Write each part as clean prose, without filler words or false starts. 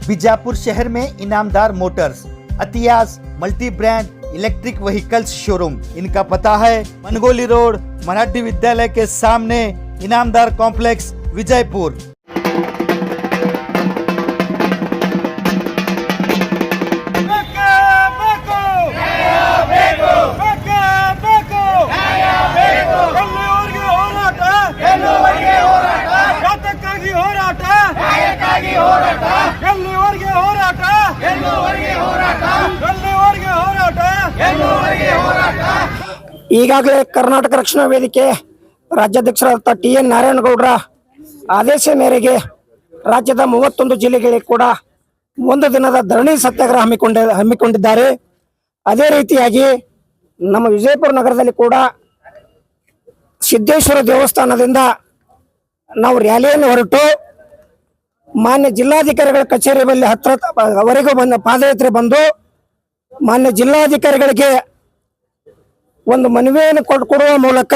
बीजापुर शहर में इनामदार मोटर्स अतियास multi brand electric vehicles showroom. इनका पता है मनगोली रोड मराठी विद्यालय के सामने इनामदार कॉम्प्लेक्स विजयपुर। ಈಗಾಗಲೇ ಕರ್ನಾಟಕ ರಕ್ಷಣಾ ವೇದಿಕೆ ರಾಜ್ಯಾಧ್ಯಕ್ಷರಾದ TN ನಾರಾಯಣಗೌಡರ ಆದೇಶ ಮೇರೆಗೆ ರಾಜ್ಯದ 31 ಜಿಲ್ಲೆಗಳಿಗೆ ಕೂಡ ಒಂದು ದಿನದ ಧರಣಿ ಸತ್ಯಾಗ್ರಹ ಹಮ್ಮಿಕೊಂಡಿದ್ದಾರೆ. ಅದೇ ರೀತಿಯಾಗಿ ನಮ್ಮ ವಿಜಯಪುರ ನಗರದಲ್ಲಿ ಕೂಡ ಸಿದ್ದೇಶ್ವರ ದೇವಸ್ಥಾನದಿಂದ ನಾವು ರ್ಯಾಲಿಯನ್ನು ಹೊರಟು ಮಾನ್ಯ ಜಿಲ್ಲಾಧಿಕಾರಿಗಳ ಕಚೇರಿ ಬಳಿ ಹತ್ತಿರವರೆಗೂ ಪಾದಯಾತ್ರೆ ಬಂದು ಮಾನ್ಯ ಜಿಲ್ಲಾಧಿಕಾರಿಗಳಿಗೆ ಒಂದು ಮನವಿಯನ್ನು ಕೊಡುವ ಮೂಲಕ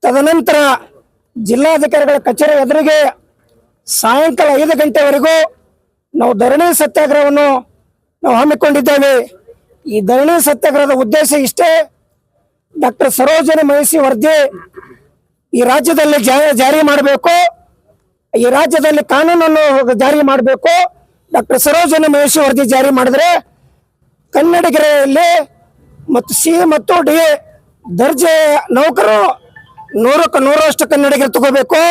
ತದನಂತರ ಜಿಲ್ಲಾಧಿಕಾರಿಗಳ ಕಚೇರಿ ಎದುರಿಗೆ ಸಾಯಂಕಾಲ 5 ಗಂಟೆವರೆಗೂ ನಾವು ಧರಣಿ ಸತ್ಯಾಗ್ರಹವನ್ನು ನಾವು ಹಮ್ಮಿಕೊಂಡಿದ್ದೇವೆ. ಈ ಧರಣಿ ಸತ್ಯಾಗ್ರಹದ ಉದ್ದೇಶ ಇಷ್ಟೇ, ಡಾಕ್ಟರ್ ಸರೋಜಿನಿ ಮಹಿಷಿ ವರದಿ ಈ ರಾಜ್ಯದಲ್ಲಿ ಜಾರಿ ಮಾಡಬೇಕು, ಈ ರಾಜ್ಯದಲ್ಲಿ ಕಾನೂನನ್ನು ಜಾರಿ ಮಾಡಬೇಕು. ಡಾಕ್ಟರ್ ಸರೋಜಿನಿ ಮಹಿಷಿ ವರದಿ ಜಾರಿ ಮಾಡಿದ್ರೆ ಕನ್ನಡಿಗರಲ್ಲಿ ಮತ್ತು C ಮತ್ತು D ದರ್ಜೆ ನೌಕರು 100ಕ್ಕೆ 100ರಷ್ಟು ಕನ್ನಡಿಗರು ತಗೋಬೇಕು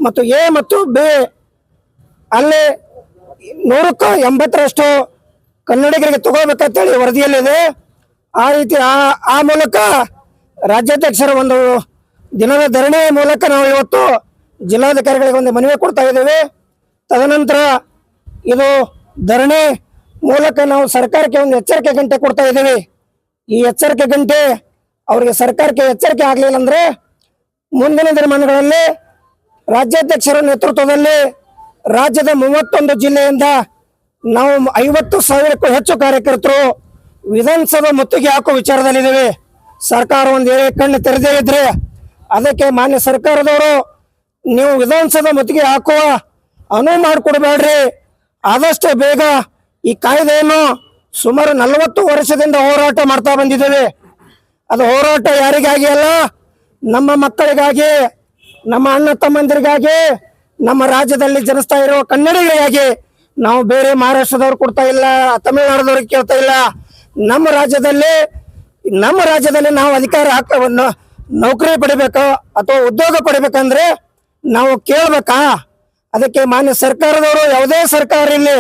ಮತ್ತು A ಮತ್ತು B ಅಲ್ಲಿ 100ಕ್ಕೆ 80ರಷ್ಟು ಕನ್ನಡಿಗರಿಗೆ ತಗೋಬೇಕಂತೇಳಿ ವರದಿಯಲ್ಲಿದೆ. ಆ ರೀತಿ ಆ ಮೂಲಕ ರಾಜ್ಯಾಧ್ಯಕ್ಷರ ಒಂದು ದಿನದ ಧರಣಿ ಮೂಲಕ ನಾವು ಇವತ್ತು ಜಿಲ್ಲಾಧಿಕಾರಿಗಳಿಗೆ ಒಂದು ಮನವಿ ಕೊಡ್ತಾ ಇದ್ದೇವೆ. ತದನಂತರ ಇದು ಧರಣಿ ಮೂಲಕ ನಾವು ಸರ್ಕಾರಕ್ಕೆ ಒಂದು ಎಚ್ಚರಿಕೆ ಗಂಟೆ ಕೊಡ್ತಾ ಇದ್ದೇವೆ. ಈ ಎಚ್ಚರಿಕೆ ಗಂಟೆ ಅವರಿಗೆ ಸರ್ಕಾರಕ್ಕೆ ಎಚ್ಚರಿಕೆ ಆಗಲಿಲ್ಲ ಅಂದ್ರೆ ಮುಂದಿನ ದಿನಮಾನಗಳಲ್ಲಿ ರಾಜ್ಯಾಧ್ಯಕ್ಷರ ನೇತೃತ್ವದಲ್ಲಿ ರಾಜ್ಯದ 31 ಜಿಲ್ಲೆಯಿಂದ ನಾವು 50,000ಕ್ಕೂ ಹೆಚ್ಚು ಕಾರ್ಯಕರ್ತರು ವಿಧಾನಸಭಾ ಮುತ್ತಿಗೆ ಹಾಕುವ ವಿಚಾರದಲ್ಲಿದ್ದೇವೆ. ಸರ್ಕಾರ ಒಂದು ಕಣ್ಣು ತೆರೆದೇ ಇದ್ರೆ ಅದಕ್ಕೆ ಮಾನ್ಯ ಸರ್ಕಾರದವರು ನೀವು ವಿಧಾನಸಭಾ ಮುತ್ತಿಗೆ ಹಾಕುವ ಅನುವು ಮಾಡಿಕೊಡ್ಬೇಡ್ರಿ. ಆದಷ್ಟು ಬೇಗ ಈ ಕಾಯ್ದೆಯನ್ನು ಸುಮಾರು 40 ವರ್ಷದಿಂದ ಹೋರಾಟ ಮಾಡ್ತಾ ಬಂದಿದ್ದೇವೆ. ಅದು ಹೋರಾಟ ಯಾರಿಗಾಗಿ ಅಲ್ಲ, ನಮ್ಮ ಮಕ್ಕಳಿಗಾಗಿ, ನಮ್ಮ ಅಣ್ಣ ತಮ್ಮಂದಿರಿಗಾಗಿ, ನಮ್ಮ ರಾಜ್ಯದಲ್ಲಿ ಜನಿಸ್ತಾ ಇರುವ ಕನ್ನಡಿಗರಿಗಾಗಿ. ನಾವು ಬೇರೆ ಮಹಾರಾಷ್ಟ್ರದವ್ರು ಕೊಡ್ತಾ ಇಲ್ಲ, ತಮಿಳುನಾಡದವ್ರಿಗೆ ಕೇಳ್ತಾ ಇಲ್ಲ. ನಮ್ಮ ರಾಜ್ಯದಲ್ಲಿ ನಾವು ಅಧಿಕಾರ ನೌಕರಿ ಪಡಿಬೇಕು ಅಥವಾ ಉದ್ಯೋಗ ಪಡಿಬೇಕಂದ್ರೆ ನಾವು ಕೇಳ್ಬೇಕಾ? ಅದಕ್ಕೆ ಮಾನ್ಯ ಸರ್ಕಾರದವರು, ಯಾವುದೇ ಸರ್ಕಾರ ಇಲ್ಲಿ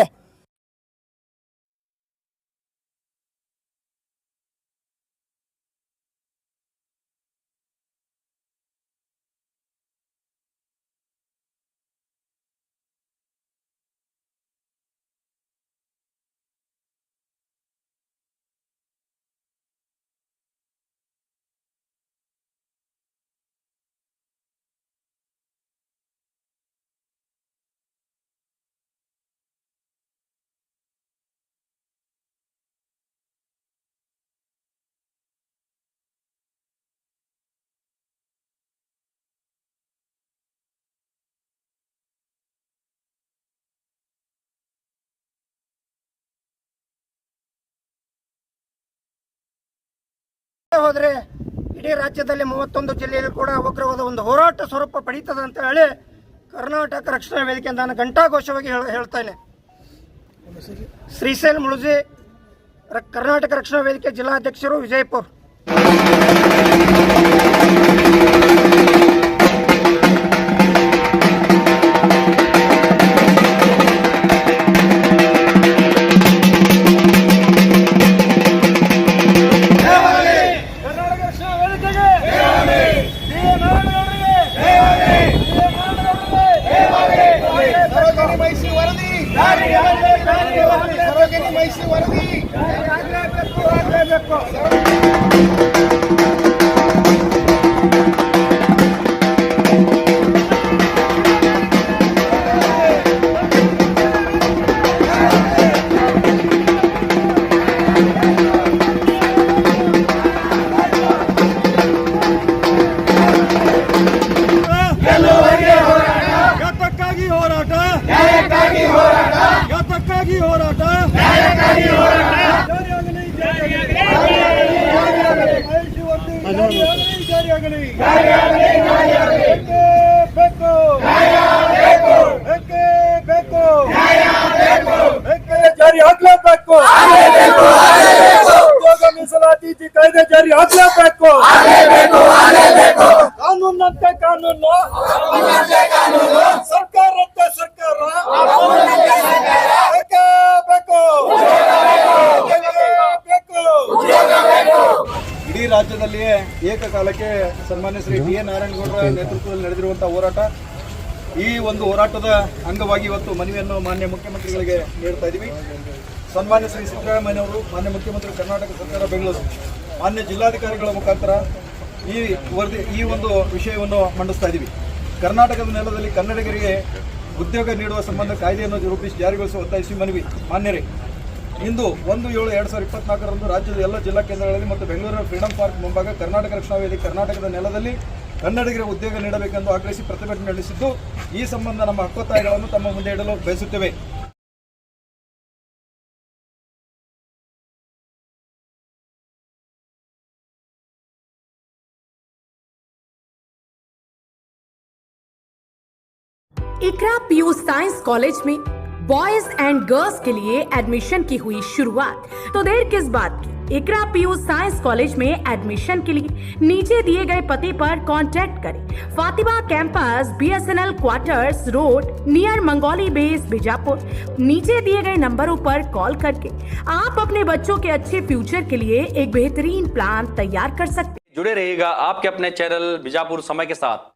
ಹೋದ್ರೆ ಇಡೀ ರಾಜ್ಯದಲ್ಲಿ 31 ಜಿಲ್ಲೆಯಲ್ಲಿ ಕೂಡ ಉಗ್ರವಾದ ಒಂದು ಹೋರಾಟ ಸ್ವರೂಪ ಪಡೀತದೆ ಅಂತ ಹೇಳಿ ಕರ್ನಾಟಕ ರಕ್ಷಣಾ ವೇದಿಕೆ ನಾನು ಘಂಟಾಘೋಷವಾಗಿ ಹೇಳ್ತೇನೆ. ಶ್ರೀಶೈಲ್ ಮುಳುಜಿ, ಕರ್ನಾಟಕ ರಕ್ಷಣಾ ವೇದಿಕೆ ಜಿಲ್ಲಾಧ್ಯಕ್ಷರು, ವಿಜಯಪುರ. ಹೋರಾಟ ನ್ಯಾಯಕ್ಕಾಗಿ ಹೋರಾಟ ಜಾರಿಯಾಗಲಿ ಬೇಕು ಜಾರಿ ಆಗ್ಲೇಬೇಕು ಉದ್ಯೋಗ ಮೀಸಲಾತಿ ಕಾಯ್ದೆ ಜಾರಿ ಆಗ್ಲೇಬೇಕು ಕಾನೂನಂತೆ ಕಾನೂನು ಸರ್ಕಾರಕ್ಕೆ ಸರ್ಕಾರ ಬೇಕು ಇಡೀ ರಾಜ್ಯದಲ್ಲಿಯೇ ಏಕಕಾಲಕ್ಕೆ ಸನ್ಮಾನ್ಯ ಶ್ರೀ ಟಿ ಎನ್ ನಾರಾಯಣಗೌಡರ ನೇತೃತ್ವದಲ್ಲಿ ನಡೆದಿರುವಂತಹ ಹೋರಾಟ. ಈ ಒಂದು ಹೋರಾಟದ ಅಂಗವಾಗಿ ಇವತ್ತು ಮನವಿಯನ್ನು ಮಾನ್ಯ ಮುಖ್ಯಮಂತ್ರಿಗಳಿಗೆ ನೀಡ್ತಾ ಇದ್ದೀವಿ. ಸನ್ಮಾನ್ಯ ಶ್ರೀ ಸಿದ್ದರಾಮಯ್ಯನವರು, ಮಾನ್ಯ ಮುಖ್ಯಮಂತ್ರಿ ಕರ್ನಾಟಕ ಸರ್ಕಾರ ಬೆಂಗಳೂರು, ಮಾನ್ಯ ಜಿಲ್ಲಾಧಿಕಾರಿಗಳ ಮುಖಾಂತರ ಈ ಒಂದು ವಿಷಯವನ್ನು ಮಂಡಿಸ್ತಾ ಇದ್ದೀವಿ. ಕರ್ನಾಟಕದ ನೆಲದಲ್ಲಿ ಕನ್ನಡಿಗರಿಗೆ ಉದ್ಯೋಗ ನೀಡುವ ಸಂಬಂಧ ಕಾಯ್ದೆಯನ್ನು ರೂಪಿಸಿ ಜಾರಿಗೊಳಿಸುವ ಒತ್ತಾಯಿಸಿ ಮನವಿ. ಮಾನ್ಯರೇ, ಇಂದು 1/7/2024 ರಾಜ್ಯದ ಎಲ್ಲ ಜಿಲ್ಲಾ ಕೇಂದ್ರಗಳಲ್ಲಿ ಮತ್ತು ಬೆಂಗಳೂರಿನ ಫ್ರೀಡಂ ಪಾರ್ಕ್ ಮುಂಭಾಗ ಕರ್ನಾಟಕ ರಕ್ಷಣಾ ವೇದಿಕೆ ಕರ್ನಾಟಕದ ನೆಲದಲ್ಲಿ ಕನ್ನಡಿಗರಿಗೆ ಉದ್ಯೋಗ ನೀಡಬೇಕೆಂದು ಆಗ್ರಹಿಸಿ ಪ್ರತಿಭಟನೆ ನಡೆಸಿದ್ದು, ಈ ಸಂಬಂಧ ನಮ್ಮ ಹಕ್ಕೊತ್ತಾಯಗಳನ್ನು ತಮ್ಮ ಮುಂದೆ ಇಡಲು ಬಯಸುತ್ತೇವೆ. इकरा पीयू साइंस कॉलेज में बॉयज एंड गर्ल्स के लिए एडमिशन की हुई शुरुआत। तो देर किस बात की, इकरा पीयू साइंस कॉलेज में एडमिशन के लिए नीचे दिए गए पते पर कांटेक्ट करें। Fatima campus, BSNL quarters road, near Mangoli base, Bijapur. नीचे दिए गए नंबरों पर कॉल करके आप अपने बच्चों के अच्छे फ्यूचर के लिए एक बेहतरीन प्लान तैयार कर सकते हैं। जुड़े रहिएगा आपके अपने चैनल बीजापुर समय के साथ।